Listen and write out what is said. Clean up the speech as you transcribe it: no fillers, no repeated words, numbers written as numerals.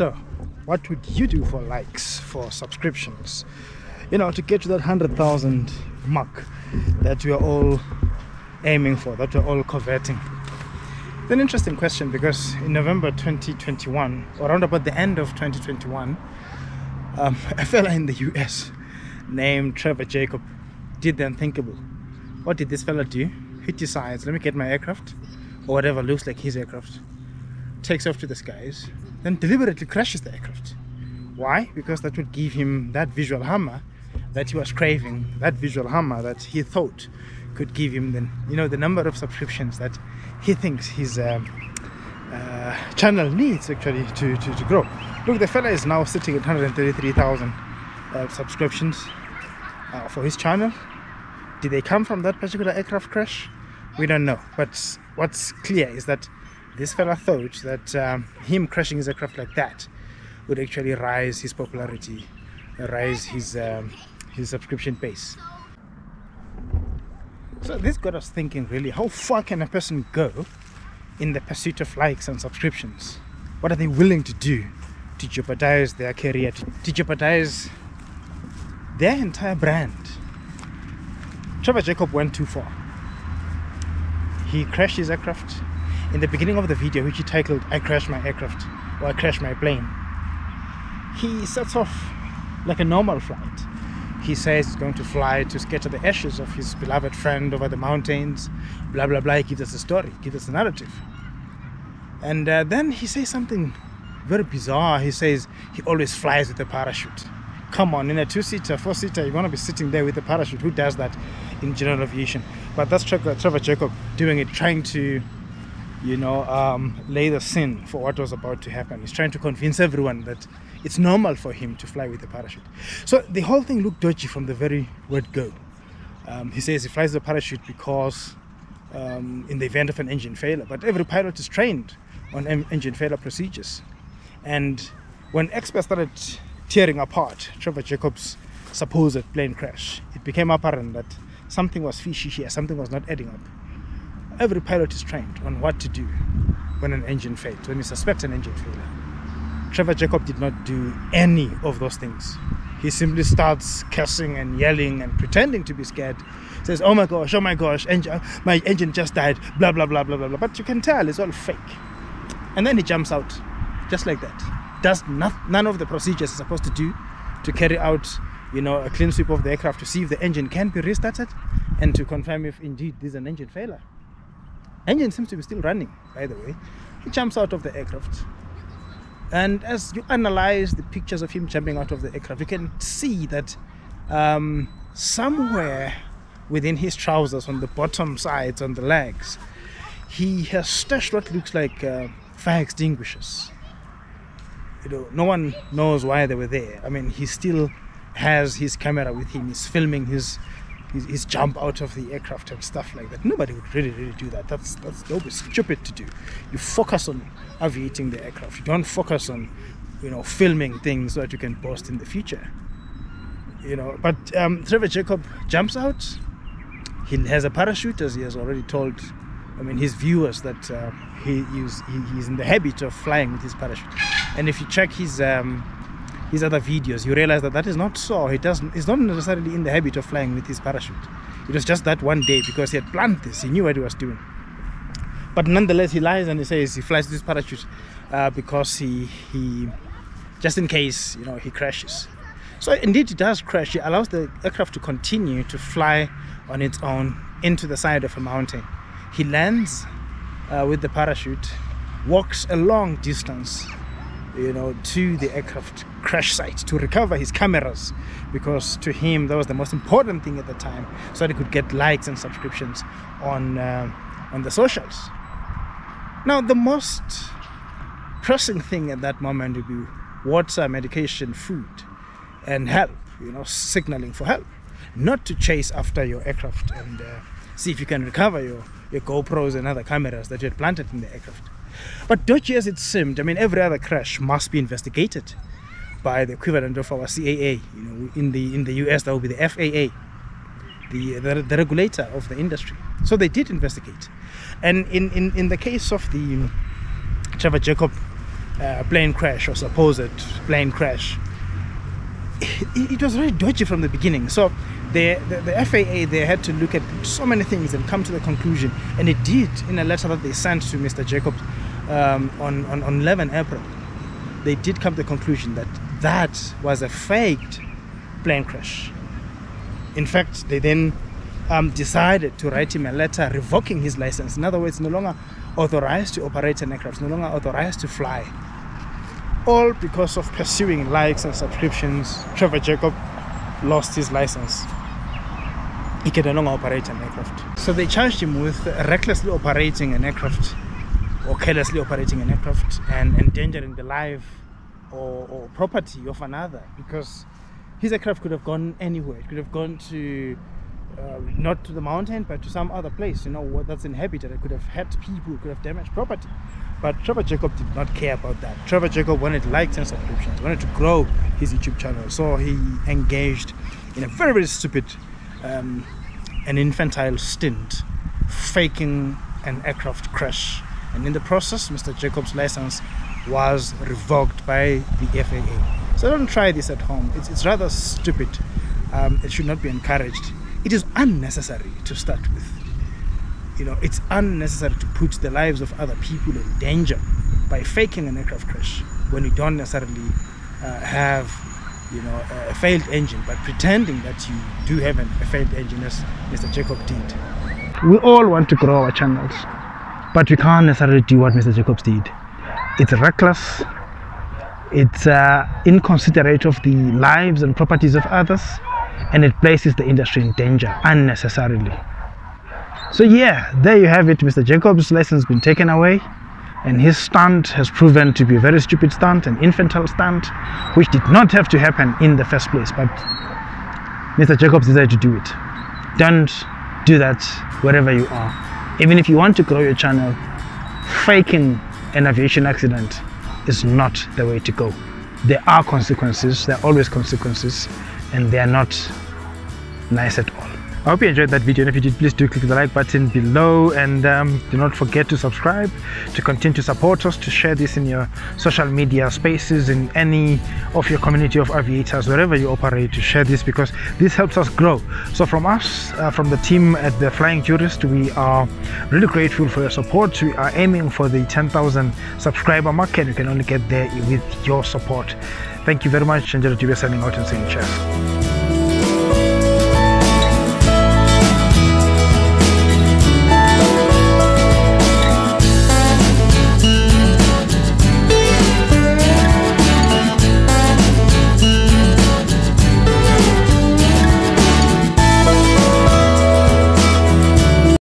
So, what would you do for likes, for subscriptions? You know, to get to that 100,000 mark that we are all aiming for, that we're all coveting. It's an interesting question because in November 2021, or around about the end of 2021, a fella in the US named Trevor Jacob did the unthinkable. What did this fella do? He decides, let me get my aircraft, or whatever looks like his aircraft, takes off to the skies, then deliberately crashes the aircraft. Why? Because that would give him that visual hammer that he was craving, that visual hammer that he thought could give him the number of subscriptions that he thinks his channel needs actually to grow. Look, the fella is now sitting at 133,000 subscriptions for his channel. Did they come from that particular aircraft crash? We don't know, but what's clear is that this fella thought that him crashing his aircraft like that would actually rise his popularity, rise his subscription base. So this got us thinking, really, how far can a person go in the pursuit of likes and subscriptions? What are they willing to do to jeopardize their career, to jeopardize their entire brand? Trevor Jacob went too far. He crashed his aircraft. In the beginning of the video, which he titled, "I crashed my aircraft," or "I crashed my plane," he sets off like a normal flight. He says he's going to fly to scatter the ashes of his beloved friend over the mountains, blah blah blah. He gives us a story, gives us a narrative. And then he says something very bizarre. He says he always flies with a parachute. Come on, in a 2-seater, 4-seater, you want to be sitting there with a parachute. Who does that in general aviation? But that's Trevor Jacob doing it, trying to, lay the sin for what was about to happen. He's trying to convince everyone that it's normal for him to fly with a parachute. So the whole thing looked dodgy from the very word go. He says he flies the parachute because in the event of an engine failure, but every pilot is trained on engine failure procedures. And when experts started tearing apart Trevor Jacob's supposed plane crash, it became apparent that something was fishy here, something was not adding up. Every pilot is trained on what to do when an engine fails, when you suspect an engine failure. Trevor Jacob did not do any of those things. He simply starts cursing and yelling and pretending to be scared. Says, oh my gosh, my engine just died, blah, blah, blah, blah, blah, blah. But you can tell it's all fake. And then he jumps out, just like that. Does none of the procedures he's supposed to do to carry out, a clean sweep of the aircraft to see if the engine can be restarted and to confirm if indeed there's an engine failure. Engine seems to be still running, by the way. He jumps out of the aircraft. And as you analyze the pictures of him jumping out of the aircraft, you can see that somewhere within his trousers, on the bottom sides, on the legs, he has stashed what looks like fire extinguishers. No one knows why they were there. I mean, he still has his camera with him. He's filming his jump out of the aircraft and stuff like that. Nobody would really do that. That would be stupid to do. You focus on aviating the aircraft. You don't focus on, filming things so that you can post in the future. But Trevor Jacob jumps out. He has a parachute, as he has already told his viewers, that he's in the habit of flying with his parachute. And if you check his other videos, you realize that is not so. He's not necessarily in the habit of flying with his parachute. It was just that one day because he had planned this. He knew what he was doing. But nonetheless, he lies and he says he flies with his parachute because he just in case, he crashes. So indeed he does crash. He allows the aircraft to continue to fly on its own into the side of a mountain. He lands with the parachute, walks a long distance to the aircraft crash site to recover his cameras, because to him that was the most important thing at the time, so that he could get likes and subscriptions on the socials. Now the most pressing thing at that moment would be water, medication, food, and help, signaling for help, not to chase after your aircraft and see if you can recover your GoPros and other cameras that you had planted in the aircraft. But dodgy as it seemed, every other crash must be investigated by the equivalent of our CAA. In the US, that would be the FAA, the regulator of the industry. So they did investigate. And in the case of the Trevor Jacob plane crash or supposed plane crash. It was very dodgy from the beginning. So the FAA, they had to look at so many things and come to the conclusion, and it did in a letter that they sent to Mr. Jacob on 11 April. They did come to the conclusion that that was a faked plane crash. In fact, they then decided to write him a letter revoking his license. In other words, no longer authorized to operate an aircraft, no longer authorized to fly. All because of pursuing likes and subscriptions. Trevor Jacob lost his license. He can no longer operate an aircraft. So they charged him with recklessly operating an aircraft, or carelessly operating an aircraft, and endangering the life or property of another, because his aircraft could have gone anywhere. It could have gone to not to the mountain, but to some other place, you know, that's inhabited. It could have hurt people, it could have damaged property. But Trevor Jacob did not care about that. Trevor Jacob wanted likes and subscriptions, wanted to grow his YouTube channel. So he engaged in a very, very stupid and infantile stint, faking an aircraft crash. And in the process, Mr. Jacob's license was revoked by the FAA. So don't try this at home. It's rather stupid. It should not be encouraged. It is unnecessary to start with. You know, it's unnecessary to put the lives of other people in danger by faking an aircraft crash when you don't necessarily have, you know, a failed engine, but pretending that you do have a failed engine, as Mr. Jacob did. We all want to grow our channels, but we can't necessarily do what Mr. Jacobs did. It's reckless. It's inconsiderate of the lives and properties of others, and it places the industry in danger unnecessarily. So yeah, there you have it. Mr. Jacob's license has been taken away, and his stunt has proven to be a very stupid stunt, an infantile stunt, which did not have to happen in the first place, but Mr. Jacobs decided to do it. Don't do that wherever you are. Even if you want to grow your channel, faking an aviation accident is not the way to go. There are consequences, there are always consequences, and they are not nice at all. I hope you enjoyed that video, and if you did, please do click the like button below, and do not forget to subscribe, to continue to support us, to share this in your social media spaces, in any of your community of aviators, wherever you operate, to share this, because this helps us grow. So from us, from the team at the Flying Jurist, we are really grateful for your support. We are aiming for the 10,000 subscriber mark, and we can only get there with your support. Thank you very much, and Trevor Jacob signing out and saying cheers.